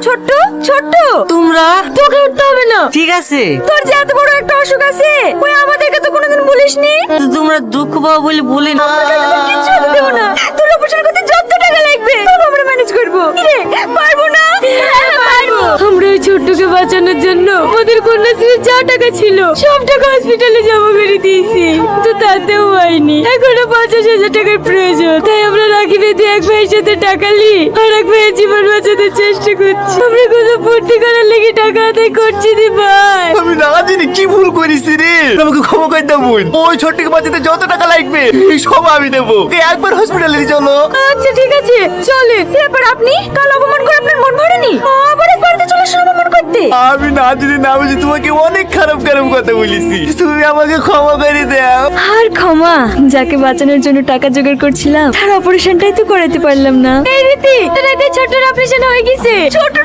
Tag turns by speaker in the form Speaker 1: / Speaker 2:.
Speaker 1: ছোট্ট ছোট্ট,
Speaker 2: তোমরা
Speaker 1: তোকে উঠতে হবে না।
Speaker 2: ঠিক আছে?
Speaker 1: তোর যে এত বড় একটা অসুখ আছে, ওই আমাদেরকে তো কোনোদিন বলিসনি।
Speaker 2: তো তোমরা দুঃখ পাও বলে বলে না।
Speaker 1: আমরা তোকে কিচ্ছু হতে দেবো না। তোর অপারেশন করতে যত টাকা লাগবে সব আমরা ম্যানেজ করবো। কিরে, পারবো না? হ্যাঁ, পারবো। আমরা ওই ছোট্টকে বাঁচানোর জন্য ওদের কন্যাশ্রীর যা টাকা ছিল সব টাকা হসপিটালে জমা করে দিয়েছি, তো তাতেও হয়নি। এখনো 50,000 টাকার প্রয়োজন, তাই আমরা রাখি বেঁধে এক ভাইয়ের সাথে টাকা নি আর এক ভাইয়ের জীবন বাঁচাতে চেষ্টা করছি। আমরা কোনো ভর্তি করার লেগে টাকা আদায় করছি দি ভাই।
Speaker 3: আমি না জানি কি ভুল করেছি রে, আমাকে ক্ষমা করে দাও বোন। ওই ছোট্টকে বাঁচাতে যত টাকা লাগবে এই সব আমি দেবো। ওকে একবার হসপিটালে নিয়ে চলো।
Speaker 1: আচ্ছা ঠিক আছে, চলেন। এরপর আপনি কাল অপমান করে আপনার মন ভরেনি, আবার এক বাড়িতে চলে আসেন অপমান করতে।
Speaker 3: আমি না জানি না বুঝি তোমাকে অনেক খারাপ খারাপ কথা বলেছি, তুমি আমাকে ক্ষমা করে দাও।
Speaker 1: আর ক্ষমা, যাকে বাঁচানোর জন্য টাকা জোগাড় করছিলাম তার অপারেশনটাই তো করাতে পারলাম না। এই রীতি, রাতে ছোট্ট অপারেশন হয়ে গেছে। ছোট্ট